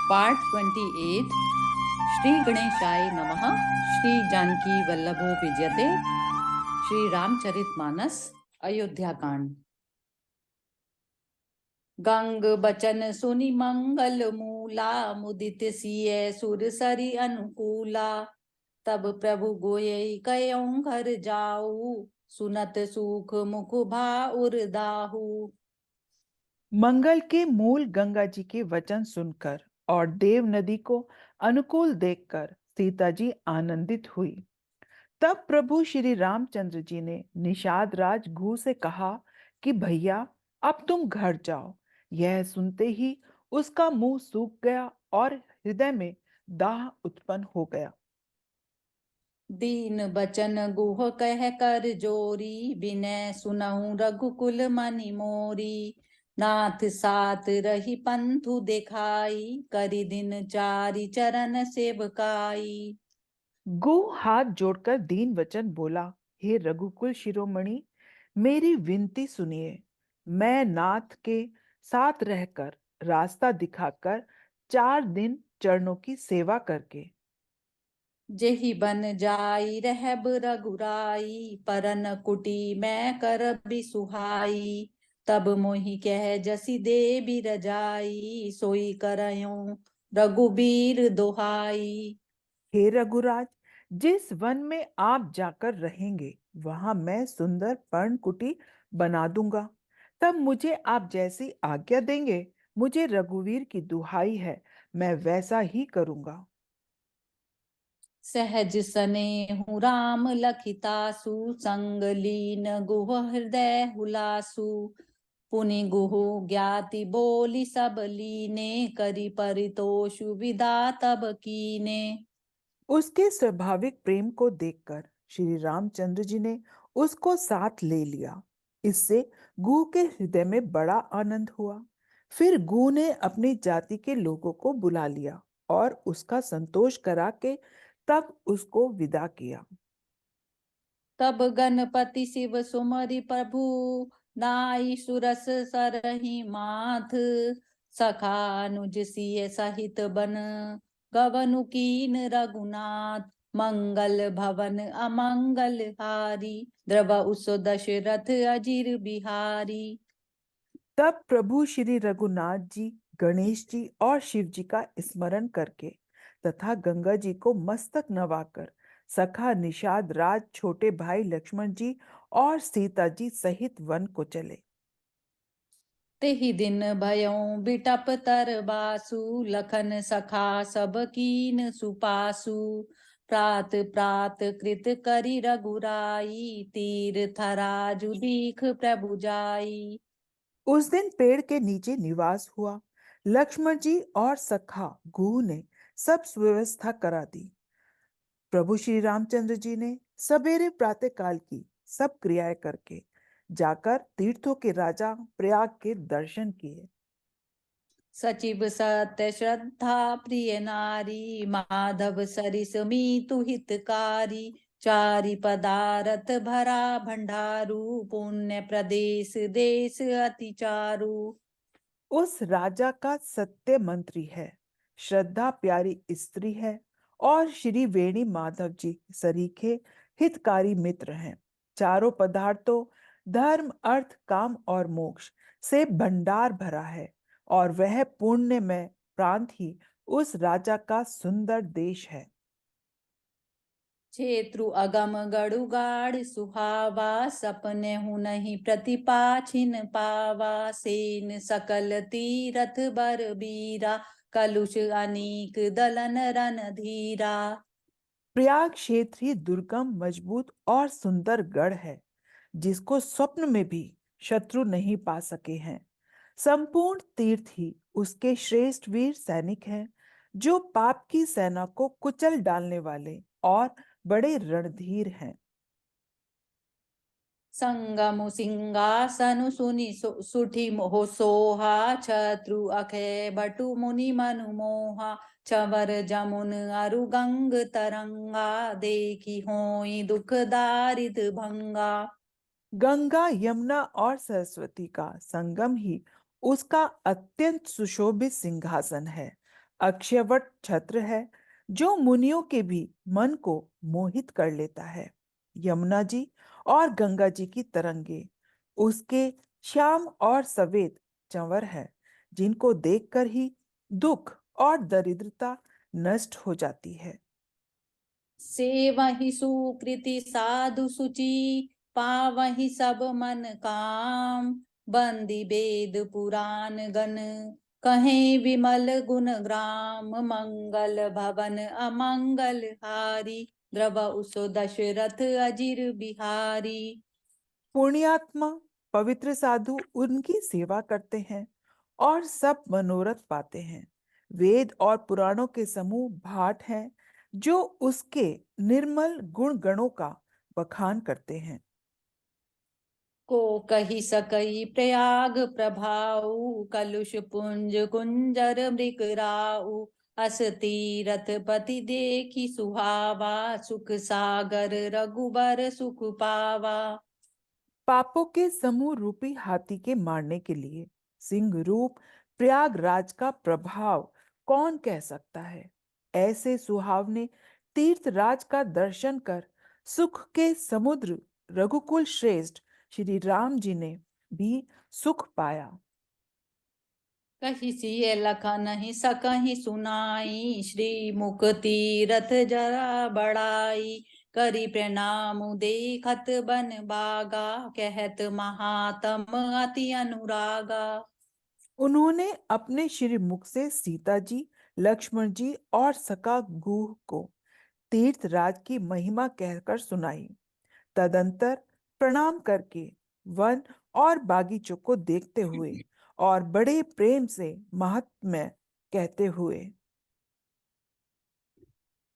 Part 28। Shri गणेशाय नमः। श्री जानकी वल्लभो विजयते। श्री रामचरितमानस अयोध्या कांड। गंग बचन सुनि मंगल मूला, मुदित सिय सुर सरि अनुकूला। तब प्रभु गोये कयऊं घर जाऊ, सुनत सुख मुख भाउर दाहू। मंगल के मूल गंगा जी के वचन सुनकर और देव नदी को अनुकूल देखकर सीता जी आनंदित हुई। तब प्रभु श्री रामचंद्र जी ने निषाद राज घू से कहा कि भैया अब तुम घर जाओ। यह सुनते ही उसका मुंह सूख गया और हृदय में दाह उत्पन्न हो गया। दीन बचन गुह कह कर जोरी, बिनय सुनहु रघुकुल मनि मोरी। नाथ साथ रही पंथु दिखाई, करि दिन चारि चरण सेवकाई। गो हाथ जोड़कर दीन वचन बोला, हे रघुकुल शिरोमणि, मेरी विनती सुनिए। मैं नाथ के साथ रहकर रास्ता दिखाकर 4 दिन चरणों की सेवा करके जेहि बन जाई रहब रघुराई, परन कुटी मैं करबि सुहाई। तब मोहि कह जसि देबि रजाई, सोई करयूं रघुबीर दोहाई। हे रघुराज, जिस वन में आप जाकर रहेंगे वहां मैं सुंदर पर्णकुटी बना दूंगा। तब मुझे आप जैसी आज्ञा देंगे, मुझे रघुवीर की दुहाई है, मैं वैसा ही करूंगा। सहज सनेहु राम लखितासु, संग लीन गुह हृदय हुलासु। पुनि गुहु ज्ञाति बोली सब लीने, करि परितोषु विदा तब कीने। उसके स्वाभाविक प्रेम को देखकर श्री रामचंद्र जी ने उसको साथ ले लिया। इससे गू के हृदय में बड़ा आनंद हुआ। फिर गू ने अपनी जाति के लोगों को बुला लिया और उसका संतोष करा के तब उसको विदा किया। तब गणपति शिव सुमरि प्रभु, नाई सुरस सरहि माथ। सखा अनुज सिय सहित बन, गवनु कीन रघुनाथ। मंगल भवन अमंगल हारी, द्रवउस दशरथ अजिर बिहारी। तब प्रभु श्री रघुनाथ जी गणेश जी और शिव जी का स्मरण करके तथा गंगा जी को मस्तक नवाकर सखा निषाद राज छोटे भाई लक्ष्मण जी और सीता जी सहित वन को चले। तेहि दिन भयउ बिटप तर बासु, लखन सखा सब कीन सुपासु। प्रात प्रात कृत करि रघुराई, तीर थराजु दीख प्रभु जाई। उस दिन पेड़ के नीचे निवास हुआ। लक्ष्मण जी और सखा गुह ने सब सुव्यवस्था करा दी। प्रभु श्री रामचंद्र जी ने सवेरे प्रातः काल की सब क्रियाएं करके जाकर तीर्थों के राजा प्रयाग के दर्शन किए। सचिव सत्य श्रद्धा प्रिय नारी, माधव सरिस मीतु हितकारी। चारि पदारथ भरा भंडारू, पुण्य प्रदेश देश अति चारु। उस राजा का सत्य मंत्री है, श्रद्धा प्यारी स्त्री है और श्री वेणी माधव जी सरीखे हितकारी मित्र हैं। चारों पदार्थों धर्म अर्थ काम और मोक्ष से भंडार भरा है और वह पुण्य में प्रांत ही उस राजा का सुंदर देश है। क्षेत्रु अगम गढ़ु गाढ़ सुहावा, सपने हूँ नहीं प्रतिपा छिन पावा। सेन सकल तीरथ बर बीरा, कलुष अनीक दलन रन धीरा। प्रयाग क्षेत्र ही दुर्गम मजबूत और सुंदर गढ़ है, जिसको स्वप्न में भी शत्रु नहीं पा सके हैं। संपूर्ण तीर्थ ही उसके श्रेष्ठ वीर सैनिक हैं, जो पाप की सेना को कुचल डालने वाले और बड़े रणधीर हैं। संगमु सिंहासनु सुनि सुठी मोह सोहा, शत्रु अखे बटु मुनि मनु मोहा। चवर जमुन अरु गंग तरंगा, देखी होई दुख दारिद भंगा। गंगा यमुना और सरस्वती का संगम ही उसका अत्यंत सुशोभित सिंहासन है। अक्षयवट छत्र है जो मुनियों के भी मन को मोहित कर लेता है। यमुना जी और गंगा जी की तरंगे उसके श्याम और सफेद चंवर है, जिनको देखकर ही दुख और दरिद्रता नष्ट हो जाती है। सेवहि सुकृति साधु सुचि, पावहि सब मन काम। बंदी वेद पुराण गण, कहें विमल गुण ग्राम। मंगल भवन अमंगल हारी, द्रव उसो दशरथ अजिर बिहारी। पुण्यात्मा पवित्र साधु उनकी सेवा करते हैं और सब मनोरथ पाते हैं। वेद और पुराणों के समूह भाट हैं जो उसके निर्मल गुण गणों का बखान करते हैं। को कही सकई प्रयाग प्रभाऊ, कलुष पुंज कुंजर मृगराऊ। अस तीरथ पति देखी सुहावा, सुख सागर रघुबर सुख पावा। पापों के समूह रूपी हाथी के मारने के लिए सिंह रूप प्रयागराज का प्रभाव कौन कह सकता है। ऐसे सुहावने तीर्थराज का दर्शन कर सुख के समुद्र रघुकुल श्रेष्ठ श्री राम जी ने भी सुख पाया। कही सिय लखन ही सकहि सुनाई, श्री मुख तीरथ जरा बड़ाई। करी प्रणाम देखत बन बागा, कहत महात्म अति अनुरागा। उन्होंने अपने श्री मुख से सीता जी, लक्ष्मण जी और सका गुह को तीर्थराज की महिमा कहकर सुनाई। तदंतर प्रणाम करके वन और बागीचों को देखते हुए और बड़े प्रेम से महात्म्य कहते हुए,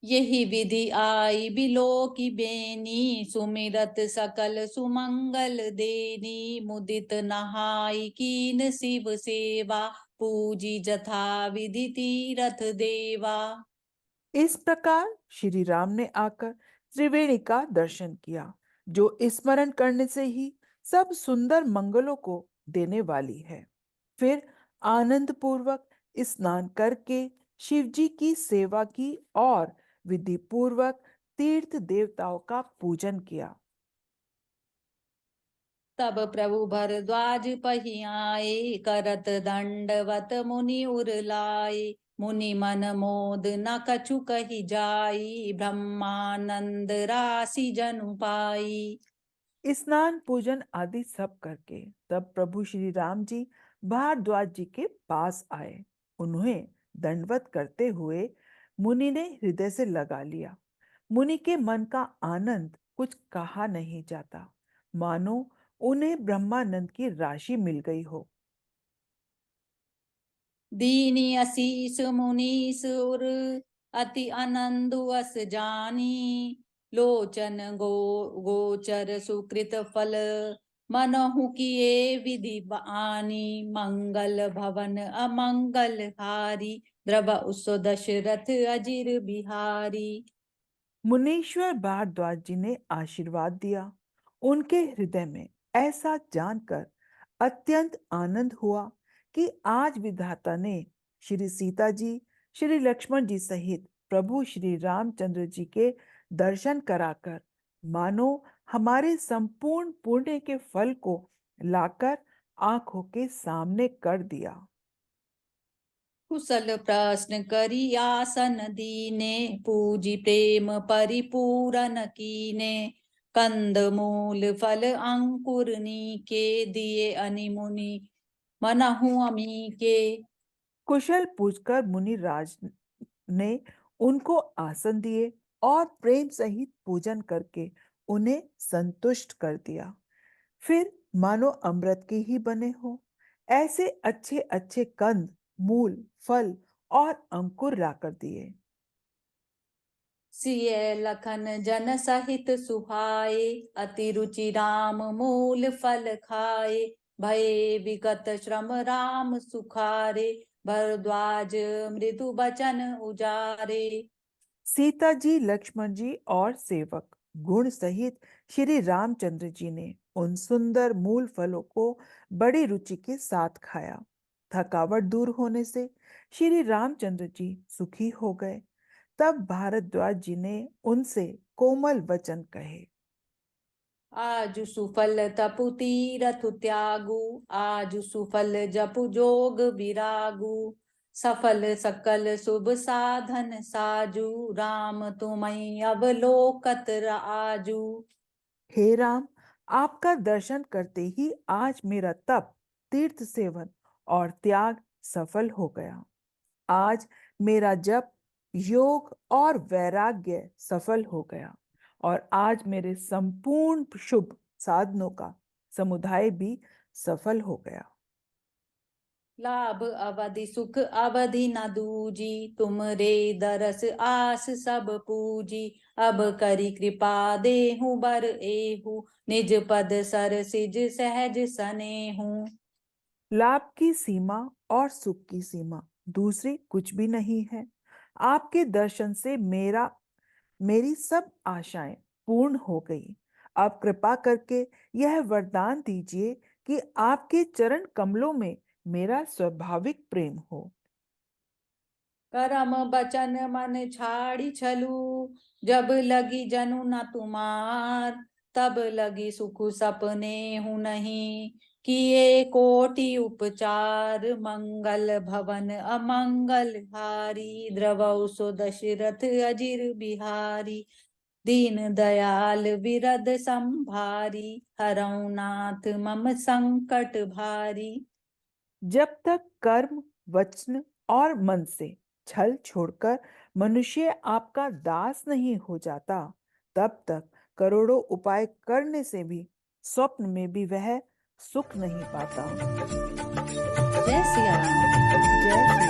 यही विधि आई बिलो की बेनी, सुमिरत सकल सुमंगल देनी। मुदित नहाई कीन शिव सेवा, पूजी जथा विधि तीरथ देवा। इस प्रकार श्री राम ने आकर त्रिवेणी का दर्शन किया, जो स्मरण करने से ही सब सुंदर मंगलों को देने वाली है। फिर आनंद पूर्वक स्नान करके शिव जी की सेवा की और विधि पूर्वक तीर्थ देवताओं का पूजन किया। तब प्रभु भरद्वाज पहियाए, करत दंडवत मुनि उरलाए। मुनि मन मोद न कछु कही जाई, ब्रह्मानंद राशि जनु पाई। स्नान पूजन आदि सब करके तब प्रभु श्री राम जी भारद्वाज जी के पास आए। उन्हें दंडवत करते हुए मुनि ने हृदय से लगा लिया। मुनि के मन का आनंद कुछ कहा नहीं जाता, मानो उन्हें ब्रह्मानंद की राशि मिल गई हो। दीनी असीस मुनीसुर, अति आनंदु अस जानी। लोचन गोचर सुकृत फल, मनहु किए विधि बानी। मंगल भवन अमंगल हारी, द्रव उसो दशरथ अजिर बिहारी। मुनीश्वर भारद्वाज जी ने आशीर्वाद दिया। उनके हृदय में ऐसा जानकर अत्यंत आनंद हुआ कि आज विधाता ने श्री सीता जी, श्री लक्ष्मण जी सहित प्रभु श्री रामचंद्र जी के दर्शन कराकर मानो हमारे संपूर्ण पुण्य के फल को लाकर आंखों के सामने कर दिया। कुशल प्रश्न करी आसन दीने, पूजी प्रेम परिपूरन कीने। कंद मूल फल अंकुर नीके, दिए अनिमुनि मनहु अमी के। कुशल पूछकर मुनिराज ने उनको आसन दिए और प्रेम सहित पूजन करके उन्हें संतुष्ट कर दिया। फिर मानो अमृत के ही बने हो ऐसे अच्छे अच्छे कंद, मूल, फल और अंकुर लाकर दिए। सिय लखन जन सहित सुहाए, अति रुचि राम मूल फल खाए। भये विगत श्रम राम सुखारे, भरद्वाज मृदु बचन उजारे। सीता जी, लक्ष्मण जी और सेवक गुण सहित श्री रामचंद्र जी ने उन सुंदर मूल फलों को बड़ी रुचि के साथ खाया। थकावट दूर होने से श्री रामचंद्र जी सुखी हो गए। तब भारद्वाज जी ने उनसे कोमल वचन कहे। आजु सुफल तपु तीरथ त्यागु, आजु सुफल जपु जोग विरागु, सफल सकल शुभ साधन साजु, राम तुम्हें अवलोकत आजू। हे राम, आपका दर्शन करते ही आज मेरा तप, तीर्थ सेवन और त्याग सफल हो गया। आज मेरा जप, योग और वैराग्य सफल हो गया और आज मेरे संपूर्ण शुभ साधनों का समुदाय भी सफल हो गया। लाभ अवधि सुख अवधि न दूजी, तुम रे दरस आस सब पूजी, अब करी कृपा देहु बर एहु, निज पद सर सिज सहज सनेहु। लाभ की सीमा और सुख की सीमा दूसरी कुछ भी नहीं है। आपके दर्शन से मेरी सब आशाएं पूर्ण हो गई। आप कृपा करके यह वरदान दीजिए कि आपके चरण कमलों में मेरा स्वाभाविक प्रेम हो। करम बचन मन छाड़ी छलू, जब लगी जनु न तुमार, तब लगी सुख सपने हूँ नहीं, किए कोटि उपचार, मंगल भवन अमंगल हारी, द्रवौ सो दशरथ अजिर बिहारी, दीन दयाल विरद संभारी, हरौ नाथ मम संकट भारी। जब तक कर्म, वचन और मन से छल छोड़कर मनुष्य आपका दास नहीं हो जाता, तब तक करोड़ों उपाय करने से भी स्वप्न में भी वह सुख नहीं पाता। जय सिया राम। जय श्री